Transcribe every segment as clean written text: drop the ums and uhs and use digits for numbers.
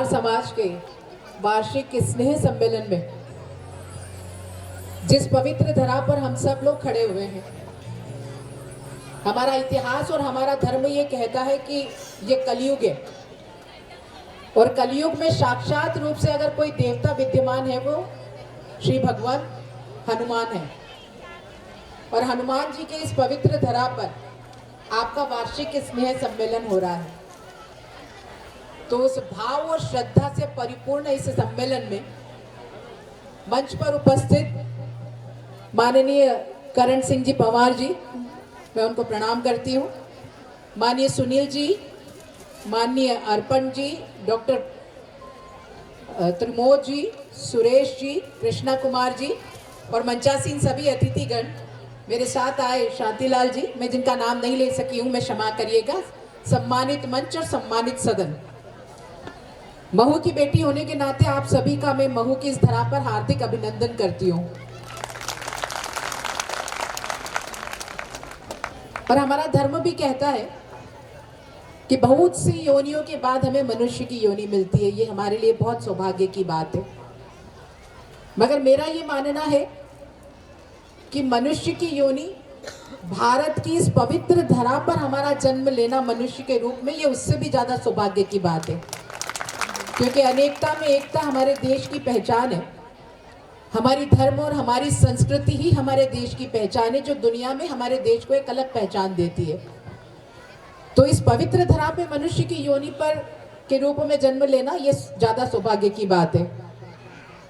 समाज के वार्षिक स्नेह सम्मेलन में जिस पवित्र धरा पर हम सब लोग खड़े हुए हैं, हमारा इतिहास और हमारा धर्म ये कहता है कि ये कलयुग है और कलयुग में साक्षात रूप से अगर कोई देवता विद्यमान है वो श्री भगवान हनुमान है। और हनुमान जी के इस पवित्र धरा पर आपका वार्षिक स्नेह सम्मेलन हो रहा है, तो उस भाव और श्रद्धा से परिपूर्ण इस सम्मेलन में मंच पर उपस्थित माननीय करण सिंह जी पवार जी, मैं उनको प्रणाम करती हूँ। माननीय सुनील जी, माननीय अर्पण जी, डॉक्टर त्रिमोद जी, सुरेश जी, कृष्णा कुमार जी और मंचासीन सभी अतिथिगण, मेरे साथ आए शांतिलाल जी, मैं जिनका नाम नहीं ले सकी हूँ, मैं क्षमा करिएगा। सम्मानित मंच और सम्मानित सदन, महू की बेटी होने के नाते आप सभी का मैं महू की इस धरा पर हार्दिक अभिनंदन करती हूँ। और हमारा धर्म भी कहता है कि बहुत सी योनियों के बाद हमें मनुष्य की योनि मिलती है, ये हमारे लिए बहुत सौभाग्य की बात है। मगर मेरा ये मानना है कि मनुष्य की योनि, भारत की इस पवित्र धरा पर हमारा जन्म लेना मनुष्य के रूप में, ये उससे भी ज्यादा सौभाग्य की बात है, क्योंकि अनेकता में एकता हमारे देश की पहचान है। हमारी धर्म और हमारी संस्कृति ही हमारे देश की पहचान है, जो दुनिया में हमारे देश को एक अलग पहचान देती है। तो इस पवित्र धरा पे मनुष्य की योनि पर के रूप में जन्म लेना, ये ज्यादा सौभाग्य की बात है।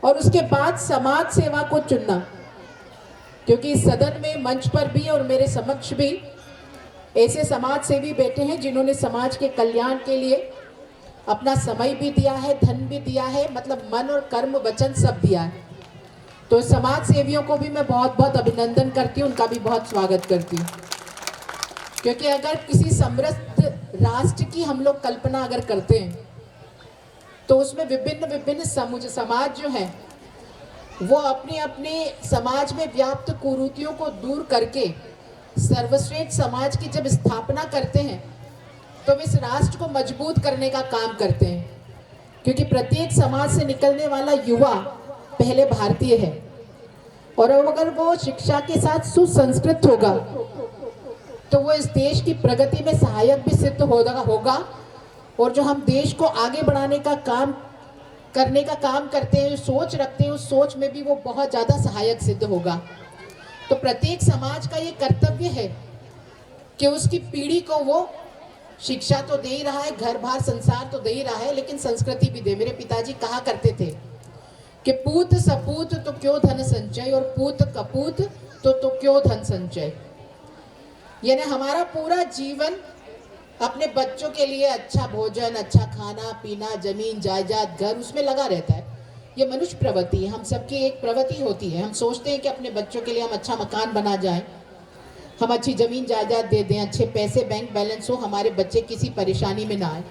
और उसके बाद समाज सेवा को चुनना, क्योंकि इस सदन में मंच पर भी और मेरे समक्ष भी ऐसे समाज सेवी बैठे हैं जिन्होंने समाज के कल्याण के लिए अपना समय भी दिया है, धन भी दिया है, मतलब मन और कर्म वचन सब दिया है। तो समाज सेवियों को भी मैं बहुत बहुत अभिनंदन करती हूँ, उनका भी बहुत स्वागत करती हूँ। क्योंकि अगर किसी समृद्ध राष्ट्र की हम लोग कल्पना अगर करते हैं तो उसमें विभिन्न विभिन्न समाज जो है वो अपने अपने समाज में व्याप्त कुरीतियों को दूर करके सर्वश्रेष्ठ समाज की जब स्थापना करते हैं तो वे इस राष्ट्र को मजबूत करने का काम करते हैं। क्योंकि प्रत्येक समाज से निकलने वाला युवा पहले भारतीय है, और अगर वो शिक्षा के साथ सुसंस्कृत होगा तो वो इस देश की प्रगति में सहायक भी सिद्ध होगा। और जो हम देश को आगे बढ़ाने का काम करने का काम करते हैं, सोच रखते हैं, उस सोच में भी वो बहुत ज़्यादा सहायक सिद्ध होगा। तो प्रत्येक समाज का ये कर्तव्य है कि उसकी पीढ़ी को वो शिक्षा तो दे ही रहा है, घर बार संसार तो दे ही रहा है, लेकिन संस्कृति भी दे। मेरे पिताजी कहा करते थे कि पूत सपूत तो क्यों धन संचय, और पूत कपूत तो क्यों धन संचय। यानी हमारा पूरा जीवन अपने बच्चों के लिए अच्छा भोजन, अच्छा खाना पीना, जमीन जायदाद, घर, उसमें लगा रहता है। ये मनुष्य प्रवृत्ति है, हम सबकी एक प्रवृत्ति होती है। हम सोचते हैं कि अपने बच्चों के लिए हम अच्छा मकान बना जाएं, हम अच्छी जमीन जायदाद दे दें, अच्छे पैसे बैंक बैलेंस हो, हमारे बच्चे किसी परेशानी में ना आए।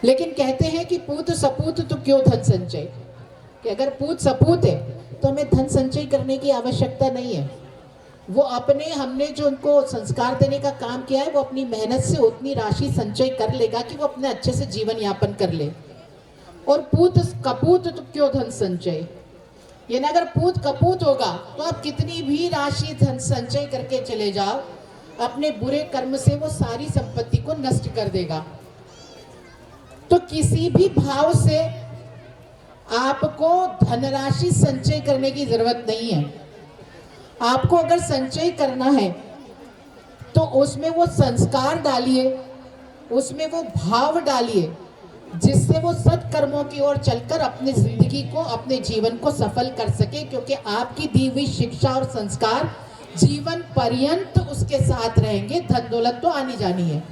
लेकिन कहते हैं कि पूत सपूत तो क्यों धन संचय, कि अगर पूत सपूत है तो हमें धन संचय करने की आवश्यकता नहीं है। वो अपने, हमने जो उनको संस्कार देने का काम किया है, वो अपनी मेहनत से उतनी राशि संचय कर लेगा कि वो अपने अच्छे से जीवन यापन कर ले। और पूत कपूत तो क्यों धन संचय, यानी अगर पूत कपूत होगा तो आप कितनी भी राशि धन संचय करके चले जाओ, अपने बुरे कर्म से वो सारी संपत्ति को नष्ट कर देगा। तो किसी भी भाव से आपको धनराशि संचय करने की जरूरत नहीं है। आपको अगर संचय करना है तो उसमें वो संस्कार डालिए, उसमें वो भाव डालिए, जिससे वो सत्कर्मों की ओर चलकर अपनी जिंदगी को, अपने जीवन को सफल कर सके। क्योंकि आपकी दी हुई शिक्षा और संस्कार जीवन पर्यंत उसके साथ रहेंगे। धन दौलत तो आनी जानी है,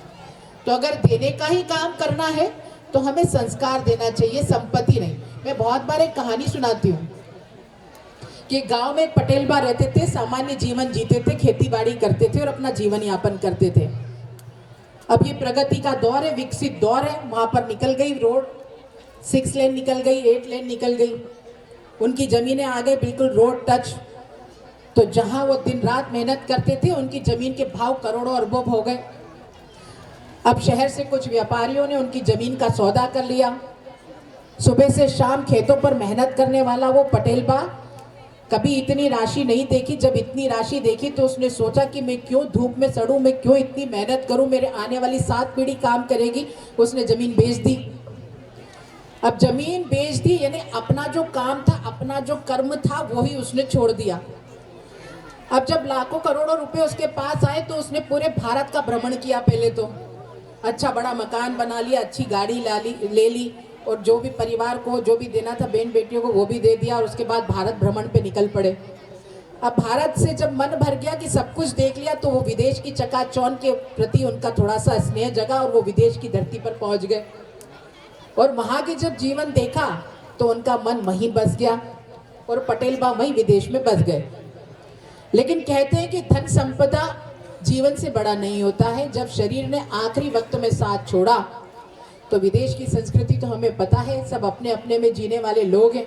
तो अगर देने का ही काम करना है तो हमें संस्कार देना चाहिए, संपत्ति नहीं। मैं बहुत बार एक कहानी सुनाती हूँ कि गांव में एक पटेल बा रहते थे, सामान्य जीवन जीते थे, खेती बाड़ी करते थे और अपना जीवन यापन करते थे। अब ये प्रगति का दौर है, विकसित दौर है, वहां पर निकल गई रोड, 6 लेन निकल गई, 8 लेन निकल गई, उनकी जमीनें आ गई बिल्कुल रोड टच। तो जहां वो दिन रात मेहनत करते थे, उनकी जमीन के भाव करोड़ों अरबों हो गए। अब शहर से कुछ व्यापारियों ने उनकी जमीन का सौदा कर लिया सुबह से शाम खेतों पर मेहनत करने वाला वो पटेल बा कभी इतनी राशि नहीं देखी। जब इतनी राशि देखी तो उसने सोचा कि मैं क्यों धूप में सड़ूं, मैं क्यों इतनी मेहनत करूं, मेरे आने वाली 7 पीढ़ी काम करेगी। उसने जमीन बेच दी। अब जमीन बेच दी यानी अपना जो काम था, अपना जो कर्म था, वो ही उसने छोड़ दिया। अब जब लाखों करोड़ों रुपए उसके पास आए तो उसने पूरे भारत का भ्रमण किया। पहले तो अच्छा बड़ा मकान बना लिया, अच्छी गाड़ी ले ली और जो भी परिवार को जो भी देना था बहन बेटियों को वो भी दे दिया और उसके बाद भारत भ्रमण पे निकल पड़े। अब भारत से जब मन भर गया कि सब कुछ देख लिया तो वो विदेश की चकाचौंध के प्रति उनका थोड़ा सा स्नेह जगा और वो विदेश की धरती पर पहुंच गए। और वहां के जब जीवन देखा तो उनका मन वहीं बस गया और पटेल बा वहीं विदेश में बस गए। लेकिन कहते हैं कि धन संपदा जीवन से बड़ा नहीं होता है। जब शरीर ने आखिरी वक्त में साथ छोड़ा तो विदेश की संस्कृति तो हमें पता है, सब अपने अपने में जीने वाले लोग हैं।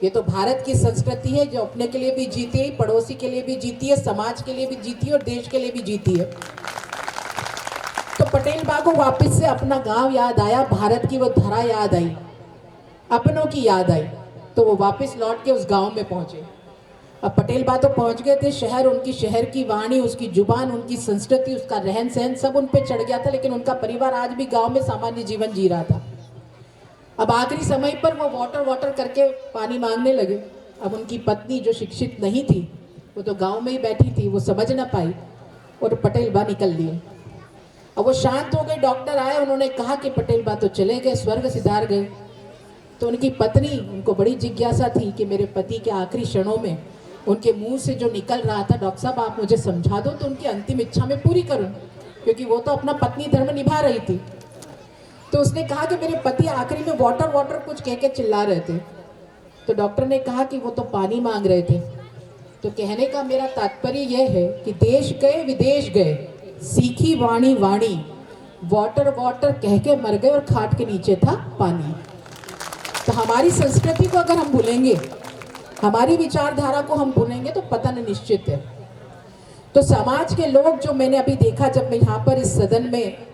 ये तो भारत की संस्कृति है जो अपने के लिए भी जीती है, पड़ोसी के लिए भी जीती है, समाज के लिए भी जीती है और देश के लिए भी जीती है। तो पटेल बा को वापस से अपना गांव याद आया, भारत की वो धरा याद आई, अपनों की याद आई, तो वो वापस लौट के उस गांव में पहुंचे। अब पटेल बा तो पहुंच गए थे शहर, उनकी शहर की वाणी, उसकी जुबान, उनकी संस्कृति, उसका रहन सहन सब उन पे चढ़ गया था। लेकिन उनका परिवार आज भी गांव में सामान्य जीवन जी रहा था। अब आखिरी समय पर वो वाटर करके पानी मांगने लगे। अब उनकी पत्नी जो शिक्षित नहीं थी वो तो गांव में ही बैठी थी, वो समझ ना पाई और पटेल बा निकल लिए। अब वो शांत हो गए, डॉक्टर आए, उन्होंने कहा कि पटेल बा तो चले गए, स्वर्ग सिधार गए। तो उनकी पत्नी, उनको बड़ी जिज्ञासा थी कि मेरे पति के आखिरी क्षणों में उनके मुंह से जो निकल रहा था, डॉक्टर साहब आप मुझे समझा दो तो उनकी अंतिम इच्छा में पूरी करूं, क्योंकि वो तो अपना पत्नी धर्म निभा रही थी। तो उसने कहा कि मेरे पति आखिरी में वाटर कुछ कह के चिल्ला रहे थे। तो डॉक्टर ने कहा कि वो तो पानी मांग रहे थे। तो कहने का मेरा तात्पर्य यह है कि देश गए विदेश गए, सीखी वाणी वाटर कह के मर गए और खाट के नीचे था पानी। तो हमारी संस्कृति को अगर हम भूलेंगे, हमारी विचारधारा को हम भूलेंगे तो पतन निश्चित है। तो समाज के लोग जो मैंने अभी देखा, जब मैं यहाँ पर इस सदन में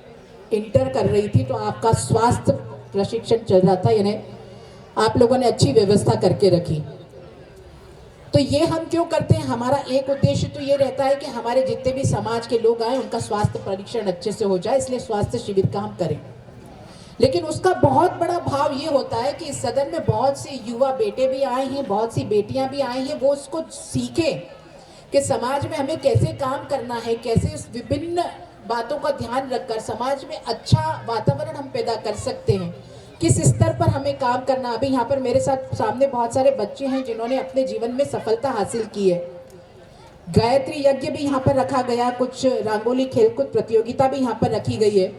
इंटर कर रही थी तो आपका स्वास्थ्य प्रशिक्षण चल रहा था, यानी आप लोगों ने अच्छी व्यवस्था करके रखी। तो ये हम क्यों करते हैं? हमारा एक उद्देश्य तो ये रहता है कि हमारे जितने भी समाज के लोग आए उनका स्वास्थ्य परीक्षण अच्छे से हो जाए, इसलिए स्वास्थ्य शिविर का हम करें। लेकिन उसका बहुत बड़ा भाव ये होता है कि इस सदन में बहुत से युवा बेटे भी आए हैं, बहुत सी बेटियां भी आई हैं, वो उसको सीखें कि समाज में हमें कैसे काम करना है, कैसे उस विभिन्न बातों का ध्यान रखकर समाज में अच्छा वातावरण हम पैदा कर सकते हैं, किस स्तर पर हमें काम करना। अभी यहाँ पर मेरे साथ सामने बहुत सारे बच्चे हैं जिन्होंने अपने जीवन में सफलता हासिल की है। गायत्री यज्ञ भी यहाँ पर रखा गया, कुछ रंगोली खेलकूद प्रतियोगिता भी यहाँ पर रखी गई है।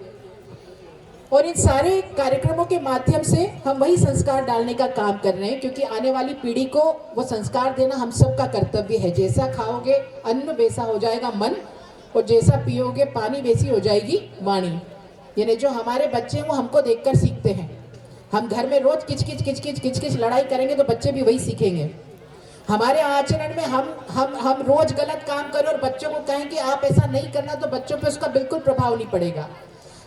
और इन सारे कार्यक्रमों के माध्यम से हम वही संस्कार डालने का काम कर रहे हैं, क्योंकि आने वाली पीढ़ी को वो संस्कार देना हम सबका कर्तव्य है। जैसा खाओगे अन्न वैसा हो जाएगा मन, और जैसा पियोगे पानी वैसी हो जाएगी वाणी। यानी जो हमारे बच्चे हैं वो हमको देखकर सीखते हैं। हम घर में रोज किच लड़ाई करेंगे तो बच्चे भी वही सीखेंगे। हमारे आचरण में हम रोज गलत काम करें और बच्चों को कहें कि आप ऐसा नहीं करना, तो बच्चों पे उसका बिल्कुल प्रभाव नहीं पड़ेगा।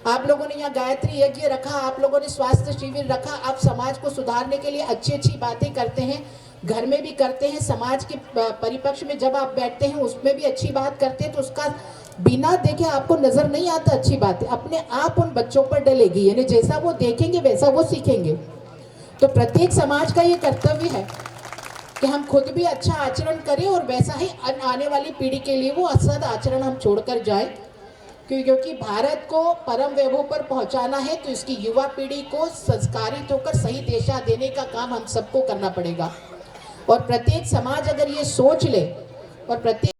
आप लोगों ने यहाँ गायत्री यज्ञ रखा, आप लोगों ने स्वास्थ्य शिविर रखा, आप समाज को सुधारने के लिए अच्छी अच्छी बातें करते हैं, घर में भी करते हैं, समाज के परिपक्ष में जब आप बैठते हैं उसमें भी अच्छी बात करते हैं, तो उसका बिना देखे आपको नजर नहीं आता अच्छी बातें अपने आप उन बच्चों पर डलेगी। यानी जैसा वो देखेंगे वैसा वो सीखेंगे। तो प्रत्येक समाज का ये कर्तव्य है कि हम खुद भी अच्छा आचरण करें और वैसा ही आने वाली पीढ़ी के लिए वो असद आचरण हम छोड़कर जाएं, क्योंकि भारत को परम वैभव पर पहुंचाना है तो इसकी युवा पीढ़ी को संस्कारित होकर सही दिशा देने का काम हम सबको करना पड़ेगा। और प्रत्येक समाज अगर ये सोच ले और प्रत्येक